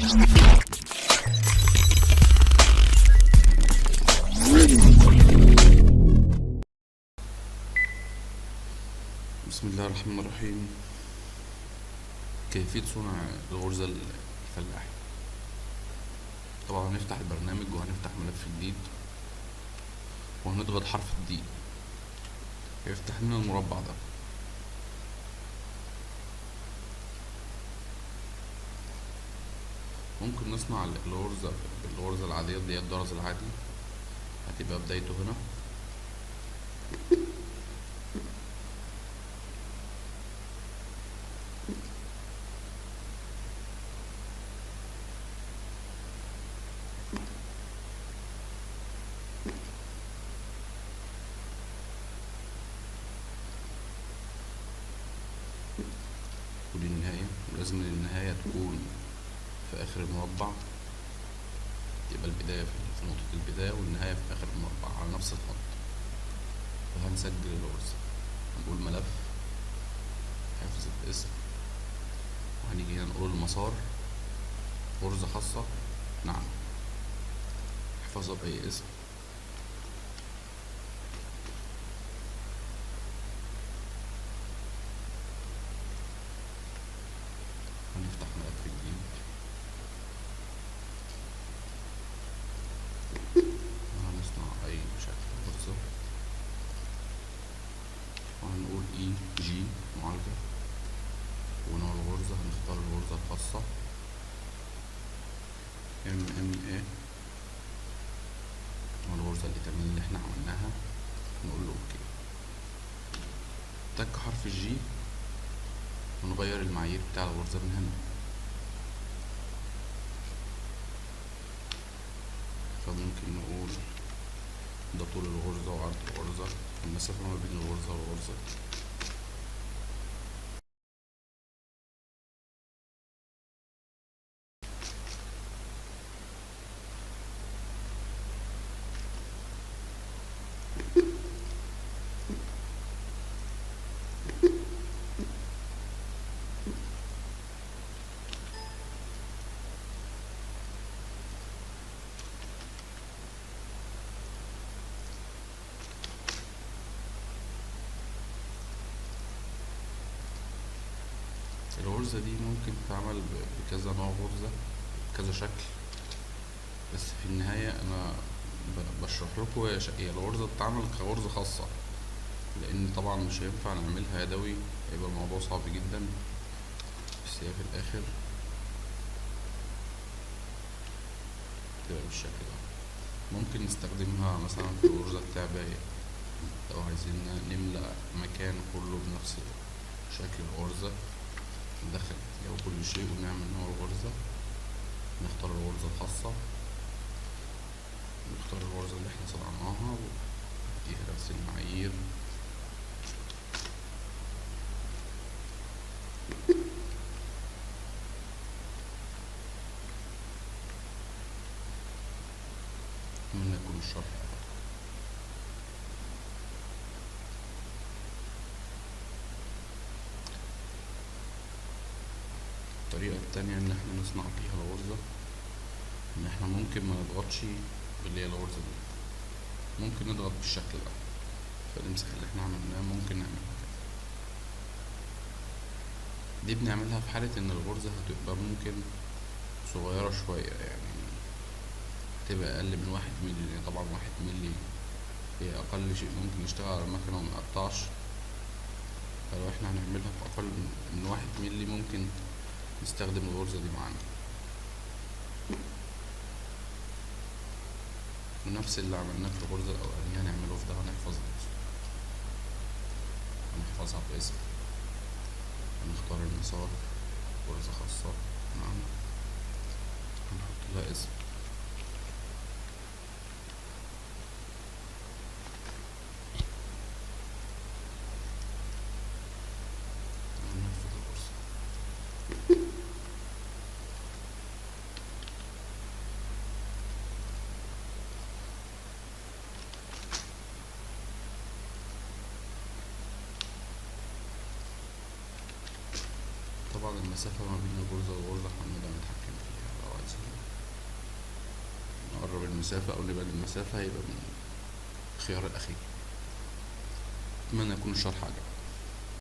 بسم الله الرحمن الرحيم. كيفية صنع الغرزة الفلاحي. طبعا هنفتح البرنامج وهنفتح ملف جديد وهنضغط حرف الدي هيفتح لنا المربع ده. ممكن نصنع الغرزة العادية اللي هي الدرز العادي، هتبقى بدايته هنا. ودي النهاية، ولازم النهاية تكون في آخر المربع، يبقى البداية في نقطة البداية والنهاية في آخر المربع على نفس الخط. وهنسجل الغرزة، هنقول ملف، حفظ الاسم، وهنيجي هنا نقول المسار، غرزة خاصة، نعم، احفظها بأي اسم. هنفتح ملف جديد وهنصنع أي شكل غرزة، وهنقول اي جي معالجة، ونوع الغرزة هنختار الغرزة الخاصة MMA، والغرزة الإيتامية اللي احنا عملناها نقول له اوكي. تك حرف الجي ونغير المعايير بتاع الغرزة من هنا، فممكن نقول ده طول الغرزة وعرض الغرزة، المسافة ما بين الغرزة والغرزة. الغرزة دي ممكن تتعمل بكذا نوع غرزة، كذا شكل، بس في النهاية أنا بشرح لكم هي الغرزة بتتعمل كغرزة خاصة، لأن طبعا مش هينفع نعملها يدوي، هيبقى الموضوع صعب جدا. بس هي في الآخر تبقى بالشكل ده. ممكن نستخدمها مثلا في غرزة التعباية، لو عايزين نملأ مكان كله بنفس شكل الغرزة، ندخل فيها كل شيء ونعمل نوع الغرزة، نختار الغرزة الخاصة، نختار الغرزة اللي احنا صنعناها ونديها نفس المعايير. أتمنى يكون الشرح. الطريقة التانية إن احنا نصنع فيها الغرزة، إن احنا ممكن ما نضغطش باللي هي الغرزة دي، ممكن نضغط بالشكل ده، فنمسح اللي احنا عملناه، ممكن نعملها كده. دي بنعملها في حالة إن الغرزة هتبقى ممكن صغيرة شوية، يعني تبقى أقل من 1 مللي، لأن طبعا 1 مللي هي أقل شيء ممكن يشتغل على المكنة وميقطعش. فلو احنا هنعملها في أقل من 1 مللي ممكن نستخدم الغرزة دي معانا. ونفس اللي عملناه في الغرزة الأولانية هنعمله في ده، هنحفظها باسم، هنختار المسار، غرزة خاصة، نعم، هنحط لها اسم، وننفذ الغرزة. طبعا المسافة ما بين الغرزة والغرزة احنا بنقدر نتحكم فيها، لو المسافة أو نبعد المسافة، هيبقى من الخيار الأخير. أتمنى يكون الشرح عجبك.